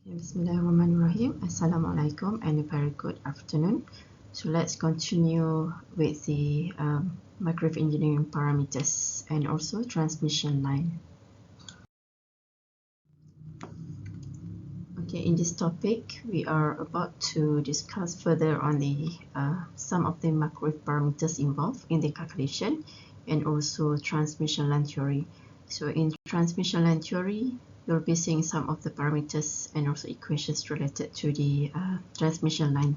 Bismillahirrahmanirrahim. Assalamualaikum and a very good afternoon. So let's continue with the microwave engineering parameters and also transmission line. Okay, in this topic, we are about to discuss further on the some of the microwave parameters involved in the calculation and also transmission line theory. So in transmission line theory, you'll be seeing some of the parameters and also equations related to the transmission line.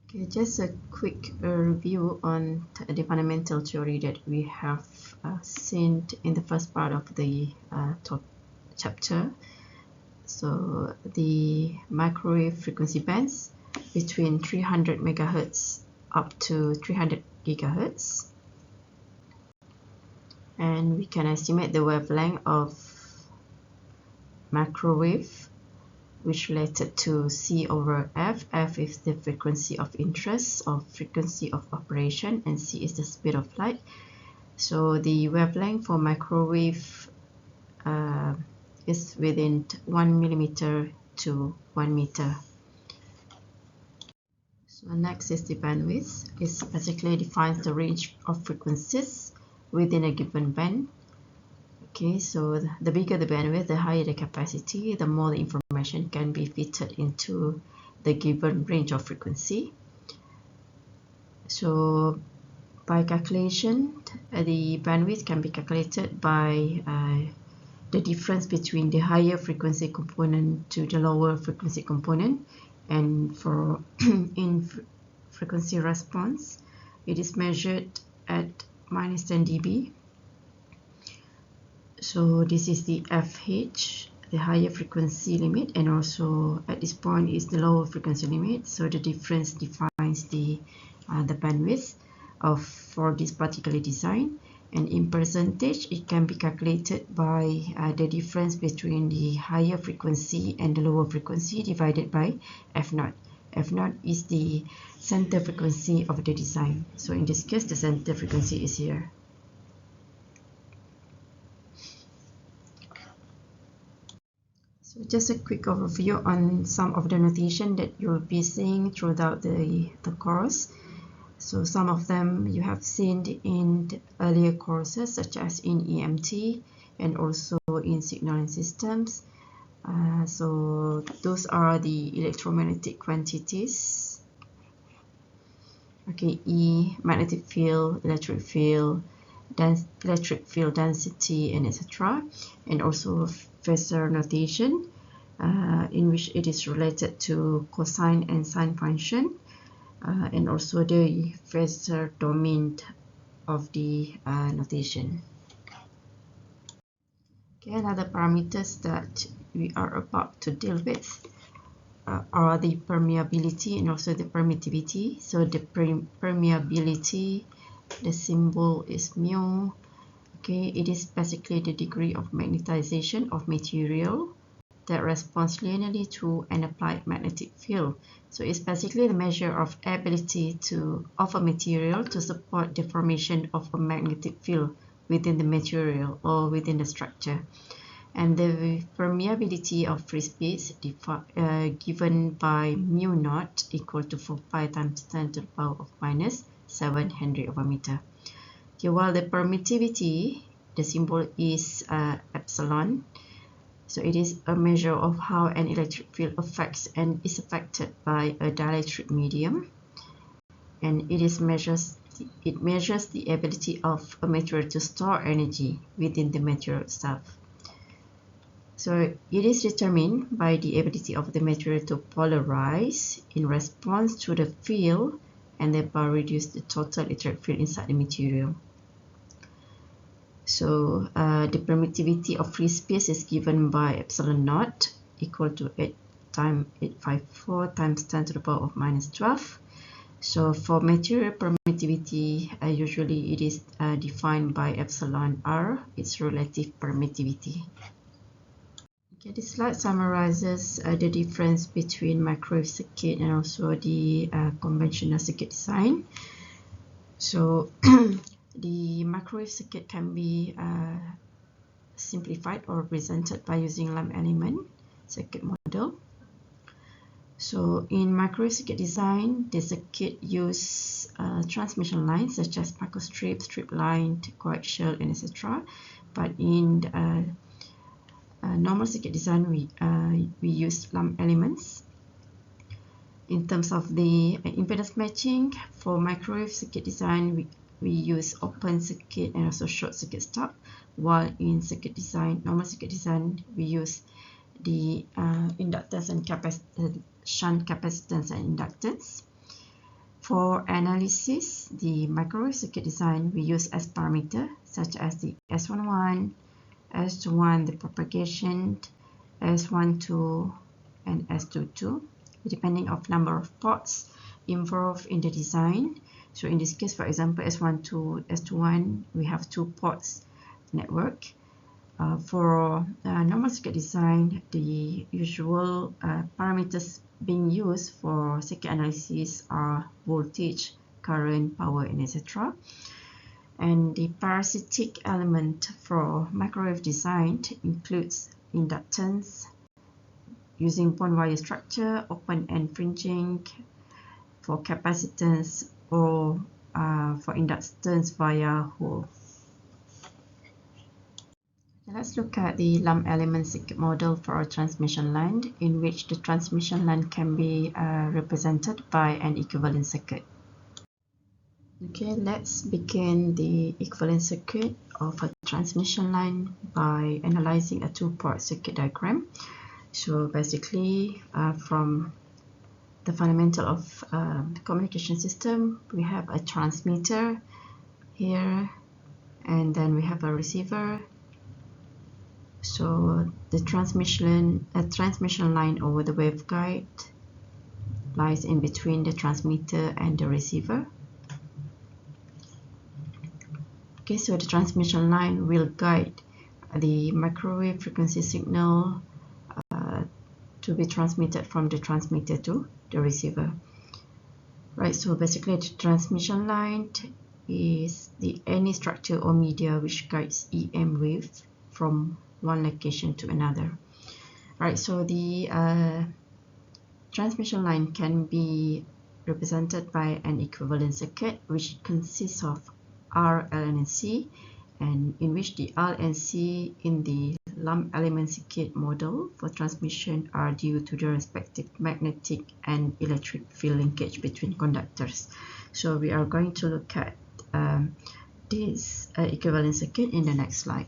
Okay, just a quick review on the fundamental theory that we have seen in the first part of the top chapter. So the microwave frequency bands between 300 megahertz up to 300 gigahertz, and we can estimate the wavelength of microwave which related to C over F. F is the frequency of interest or frequency of operation, and C is the speed of light. So the wavelength for microwave is within 1 millimeter to 1 meter. So next is the bandwidth. It basically defines the range of frequencies within a given band. Okay, so the bigger the bandwidth, the higher the capacity, the more the information can be fitted into the given range of frequency. So by calculation, the bandwidth can be calculated by the difference between the higher frequency component to the lower frequency component. And for in frequency response, it is measured at -10 dB. So this is the FH, the higher frequency limit, and also at this point is the lower frequency limit. So the difference defines the bandwidth for this particular design. And in percentage, it can be calculated by the difference between the higher frequency and the lower frequency divided by F0. F0 is the center frequency of the design. So in this case, the center frequency is here. So just a quick overview on some of the notation that you'll be seeing throughout the course. So some of them you have seen in the earlier courses, such as in EMT and also in signaling systems. So those are the electromagnetic quantities. Okay, E, magnetic field, electric field density, and etc. And also phasor notation, in which it is related to cosine and sine function. And also the phasor domain of the notation. Okay, another parameters that we are about to deal with are the permeability and also the permittivity. So the permeability, the symbol is mu. Okay, it is basically the degree of magnetization of material that responds linearly to an applied magnetic field. So it's basically the measure of ability of a material to support the formation of a magnetic field within the material or within the structure. And the permeability of free space given by mu naught equal to 4 pi times 10 to the power of -7 Henry over meter. Okay, while the permittivity, the symbol is epsilon. So it is a measure of how an electric field affects and is affected by a dielectric medium, and it measures the ability of a material to store energy within the material itself. So it is determined by the ability of the material to polarize in response to the field and thereby reduce the total electric field inside the material. So the permittivity of free space is given by epsilon naught equal to 854 times 10 to the power of -12. So for material permittivity, usually it is defined by epsilon r, its relative permittivity. Okay, this slide summarizes the difference between microwave circuit and also the conventional circuit design. So the microwave circuit can be simplified or represented by using lump element circuit model. So in microwave circuit design, the circuit use transmission lines such as microstrip, strip line, coaxial, and etc. But in normal circuit design, we use lump elements. In terms of the impedance matching, for microwave circuit design, we use open circuit and also short circuit stub, while in circuit design, normal circuit design, we use the inductance and shunt capacitance and inductance. For analysis, the microwave circuit design, we use S parameter such as the S11, S21, the propagation, S12, and S22, depending on number of ports involved in the design. So in this case, for example, S12, S21, we have 2 ports network. For normal circuit design, the usual parameters being used for circuit analysis are voltage, current, power, and etc. And the parasitic element for microwave design includes inductance using bond wire structure, open end fringing, for capacitance, or for inductance via hole. Let's look at the lump element circuit model for a transmission line, in which the transmission line can be represented by an equivalent circuit. Okay, let's begin the equivalent circuit of a transmission line by analyzing a 2-port circuit diagram. So basically, from the fundamental of the communication system, we have a transmitter here, and then we have a receiver. So the transmission line over the waveguide lies in between the transmitter and the receiver. Okay, so the transmission line will guide the microwave frequency signal to be transmitted from the transmitter to the receiver. Right, so basically the transmission line is any structure or media which guides EM wave from one location to another. Right, so the transmission line can be represented by an equivalent circuit which consists of R, L, and C, and in which the R and C in the lump element circuit model for transmission are due to the respective magnetic and electric field linkage between conductors. So we are going to look at this equivalent circuit in the next slide.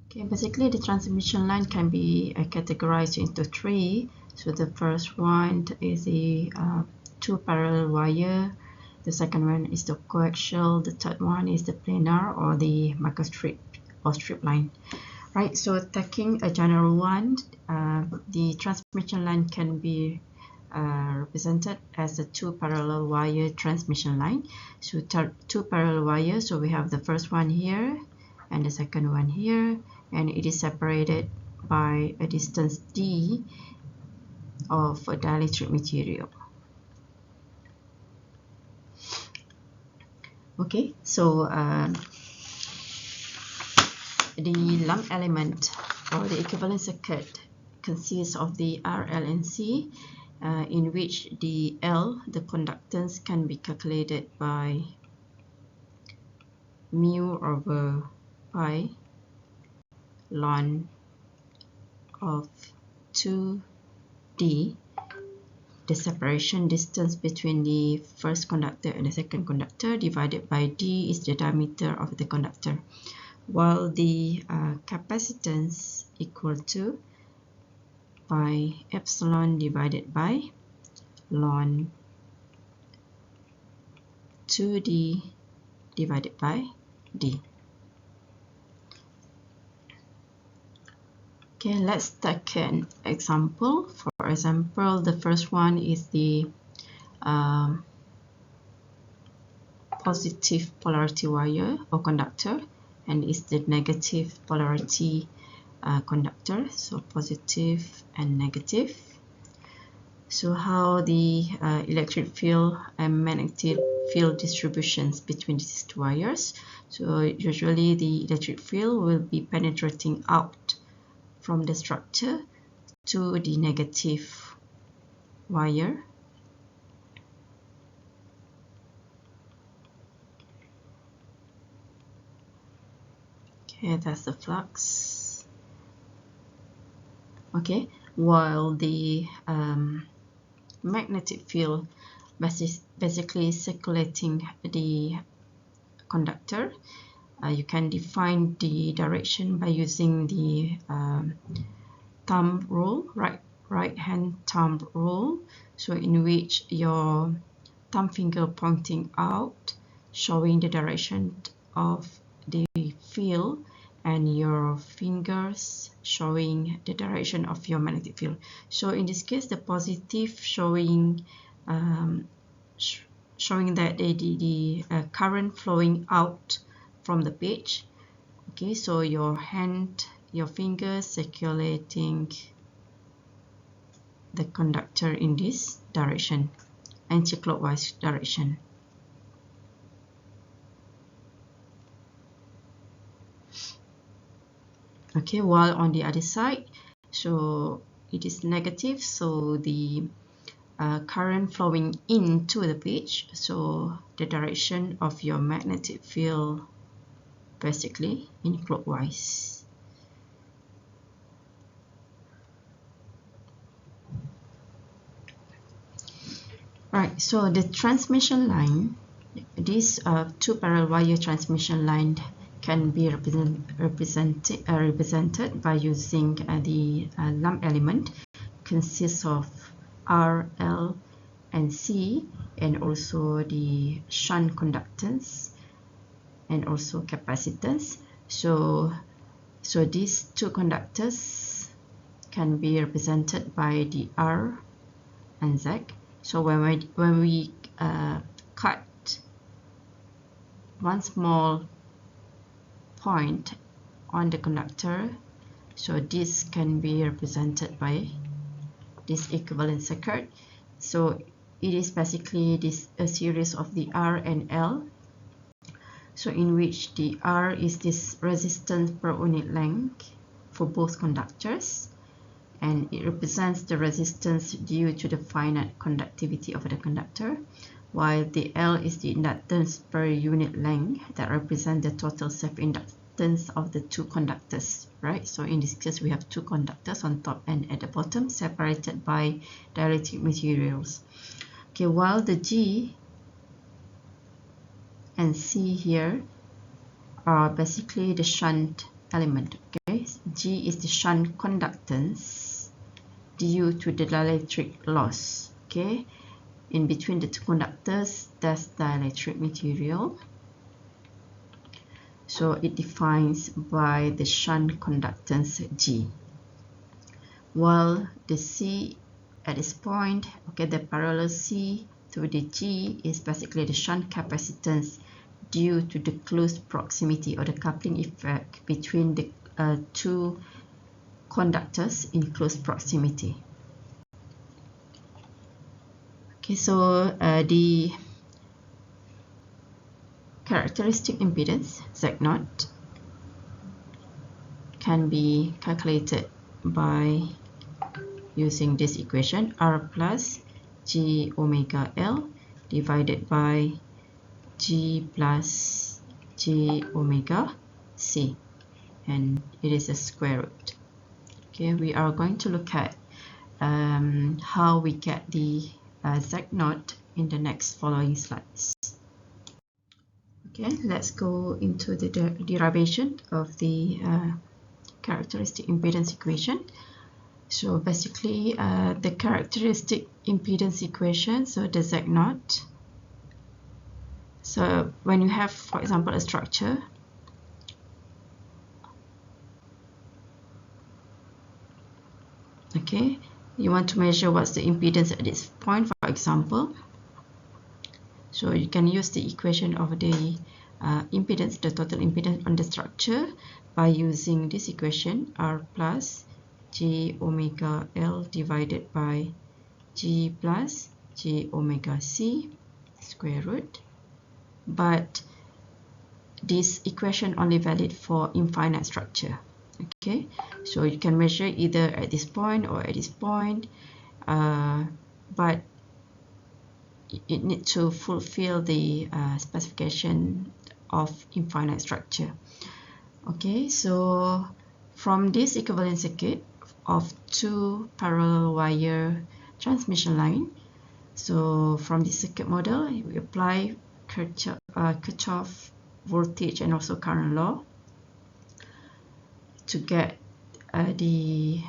Okay, basically the transmission line can be categorized into 3. So the first one is the 2 parallel wire. The second one is the coaxial. The third one is the planar or the microstrip or strip line. Right, so taking a general one, the transmission line can be represented as a 2 parallel wire transmission line. So 2 parallel wires, so we have the first one here and the second one here, and it is separated by a distance d of a dielectric material. Okay, so the lump element or the equivalent circuit consists of the R, L, and C, in which the L, the conductance, can be calculated by mu over pi ln of 2d, the separation distance between the first conductor and the second conductor, divided by d is the diameter of the conductor, while the capacitance equal to pi epsilon divided by ln 2d divided by d. Okay, let's take an example. For example, the first one is the positive polarity wire or conductor, and is the negative polarity conductor, so positive and negative. So how the electric field and magnetic field distributions between these two wires. So usually the electric field will be penetrating out from the structure to the negative wire. Okay, that's the flux. Okay, while the magnetic field basically circulating the conductor, you can define the direction by using the thumb rule, right hand thumb rule, so in which your thumb finger pointing out, showing the direction of the field, and your fingers showing the direction of your magnetic field. So in this case, the positive showing showing that the current flowing out from the page. Okay, so your fingers circulating the conductor in this direction, anti-clockwise direction. Okay, while on the other side, so it is negative, so the current flowing into the page, so the direction of your magnetic field basically in clockwise. Right, so the transmission line, these two parallel wire transmission line can be represented by using the lump element, consists of R, L, and C, and also the shunt conductance and also capacitance. So these two conductors can be represented by the R and Z. So when we cut one small point on the conductor, so this can be represented by this equivalent circuit. So it is basically a series of the R and L, so in which the R is this resistance per unit length for both conductors, and it represents the resistance due to the finite conductivity of the conductor, while the L is the inductance per unit length that represents the total self-inductance of the two conductors, right? So in this case, we have two conductors on top and at the bottom, separated by dielectric materials. Okay, while the G and C here are basically the shunt element. Okay, G is the shunt conductance due to the dielectric loss. Okay, in between the two conductors, that's dielectric material. So it defines by the shunt conductance G. While the C at this point, okay, the parallel C through the G is basically the shunt capacitance due to the close proximity or the coupling effect between the two conductors in close proximity. Okay, so the characteristic impedance Z0 can be calculated by using this equation, R plus G omega L divided by G plus G omega C, and it is a square root. Okay, we are going to look at how we get the Z0 in the next following slides. Okay, let's go into the derivation of the characteristic impedance equation. So basically, the characteristic impedance equation, so the Z0. So when you have, for example, a structure, okay, you want to measure what's the impedance at this point, for example. So you can use the equation of the impedance, the total impedance on the structure, by using this equation, R plus J omega L divided by G plus J omega C square root. But this equation only valid for infinite structure. Okay, so you can measure either at this point or at this point, but it needs to fulfill the specification of infinite structure. Okay, so from this equivalent circuit of two parallel wire transmission line, so from the circuit model, we apply Kirchhoff voltage and also current law to get the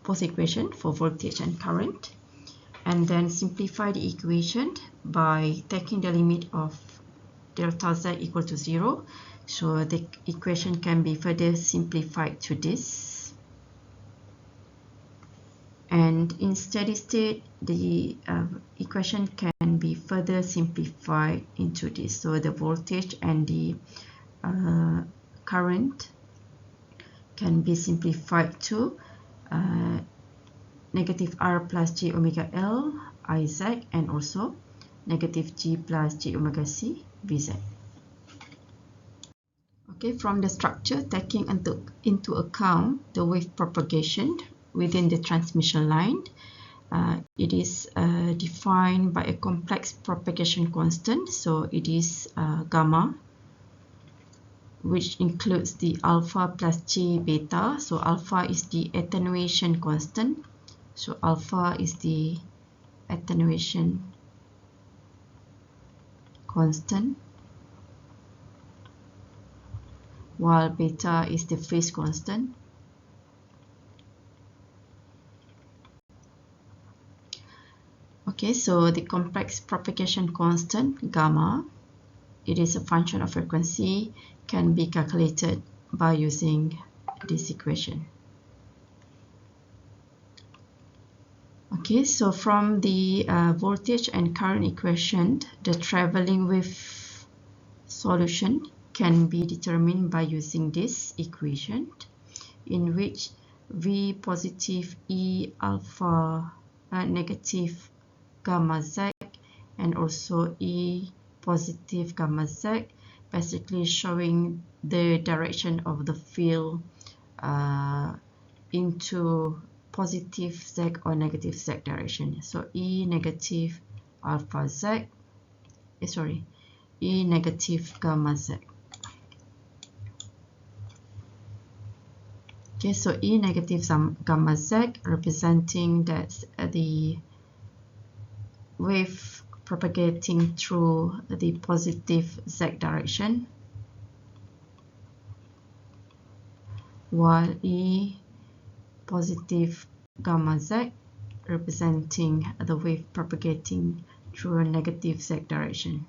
both equation for voltage and current, and then simplify the equation by taking the limit of delta z equal to 0. So the equation can be further simplified to this, and in steady state the equation can be further simplified into this. So the voltage and the current can be simplified to negative R plus J omega L Iz, and also negative G plus J omega C Vz. Okay, from the structure, taking into account the wave propagation within the transmission line, it is defined by a complex propagation constant. So it is gamma, which includes the alpha plus J beta. So alpha is the attenuation constant. So alpha is the attenuation constant, while beta is the phase constant. Okay, so the complex propagation constant, gamma, it is a function of frequency, can be calculated by using this equation. Okay, so from the voltage and current equation, the traveling wave solution can be determined by using this equation, in which V positive E alpha negative gamma z and also E positive gamma z, basically showing the direction of the field into positive z or negative z direction. So E negative alpha z, E negative gamma z. Okay, so E negative gamma z representing that the wave propagating through the positive z direction, while E positive gamma z representing the wave propagating through a negative z direction.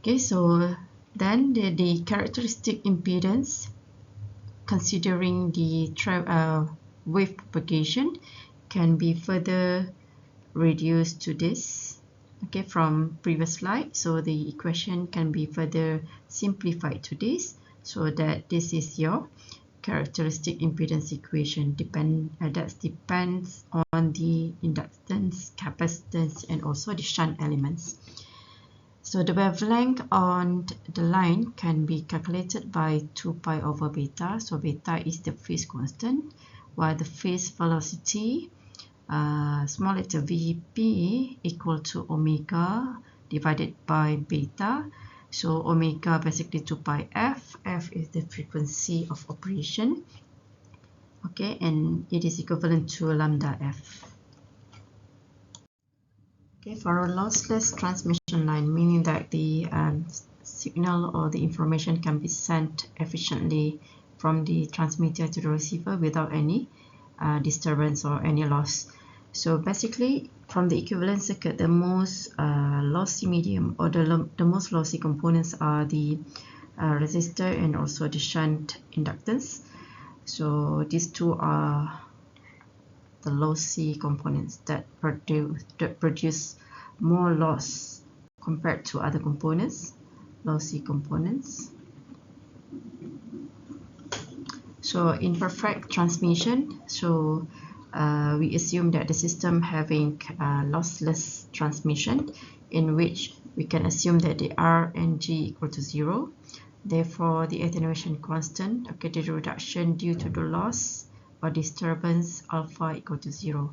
Okay, so then the characteristic impedance, considering the wave propagation, can be further reduced to this, okay, from previous slide. So the equation can be further simplified to this, so that this is your characteristic impedance equation. That depends on the inductance, capacitance, and also the shunt elements. So the wavelength on the line can be calculated by 2 pi over beta. So beta is the phase constant, while the phase velocity, small letter Vp, equal to omega divided by beta. So omega basically 2 pi f. F is the frequency of operation. Okay, and it is equivalent to lambda f. Okay, for a lossless transmission line, meaning that the signal or the information can be sent efficiently from the transmitter to the receiver without any disturbance or any loss. So basically, from the equivalent circuit, the most lossy medium or the most lossy components are the resistor and also the shunt inductance. So these two are the lossy components that produce more loss compared to other components, lossy components. So in perfect transmission, so we assume that the system having lossless transmission, in which we can assume that the R and G equal to 0. Therefore, the attenuation constant, okay, the reduction due to the loss or disturbance alpha equal to 0.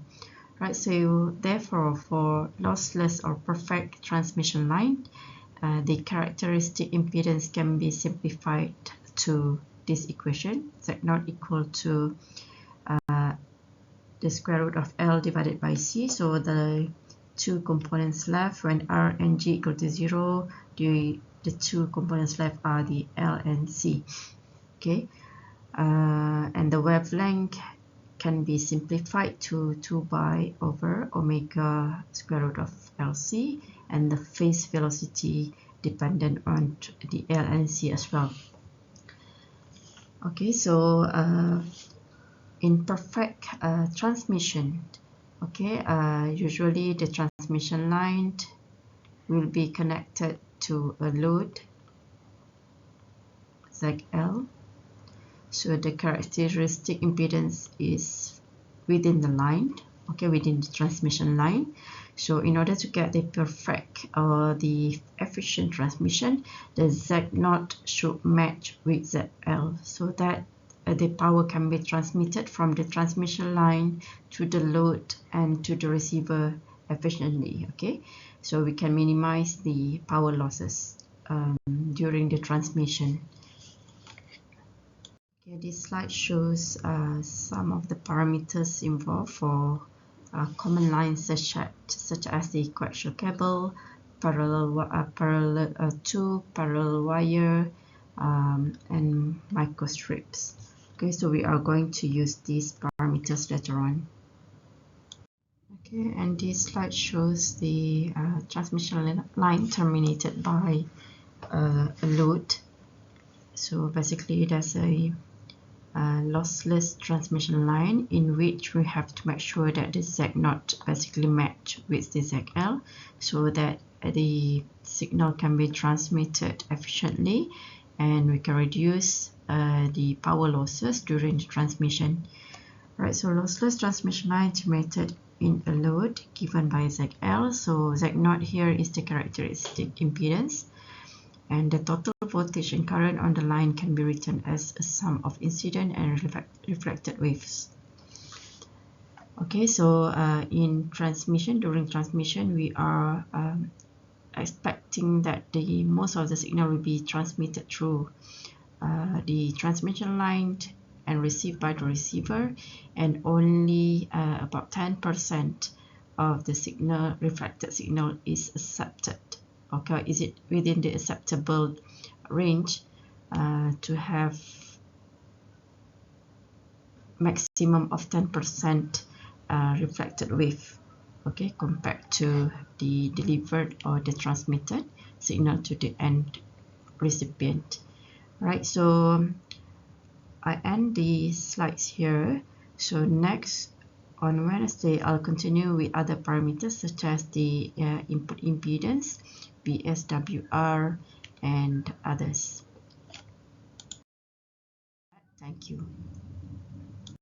Right, so therefore for lossless or perfect transmission line, the characteristic impedance can be simplified to this equation, Z0 equal to the square root of L divided by C. So the two components left when R and G equal to 0, the two components left are the L and C. Okay, and the wavelength can be simplified to 2 pi over omega square root of LC, and the phase velocity dependent on the L and C as well. Okay, so in perfect transmission, okay, usually the transmission line will be connected to a load ZL. So the characteristic impedance is within the line, okay, within the transmission line. So in order to get the perfect or the efficient transmission, the Z0 should match with ZL, so that the power can be transmitted from the transmission line to the load and to the receiver efficiently. Okay, so we can minimize the power losses during the transmission. Okay, this slide shows some of the parameters involved for common lines such as the coaxial cable, parallel wire, and microstrips. Okay, so we are going to use these parameters later on. Okay, and this slide shows the transmission line terminated by a load. So basically, there's a lossless transmission line in which we have to make sure that the Z0 basically match with the ZL, so that the signal can be transmitted efficiently and we can reduce the power losses during the transmission. Right, so lossless transmission line terminated in a load given by ZL. So Z0 here is the characteristic impedance, and the total voltage and current on the line can be written as a sum of incident and reflected waves. Okay, so in transmission, during transmission, we are expecting that most of the signal will be transmitted through the transmission line and received by the receiver, and only about 10% of the signal, reflected signal, is accepted. Okay, is it within the acceptable range to have maximum of 10% reflected wave, okay, compared to the delivered or the transmitted signal to the end recipient. Right, so I end the slides here. So next on Wednesday, I'll continue with other parameters such as the input impedance, VSWR, and others. Thank you.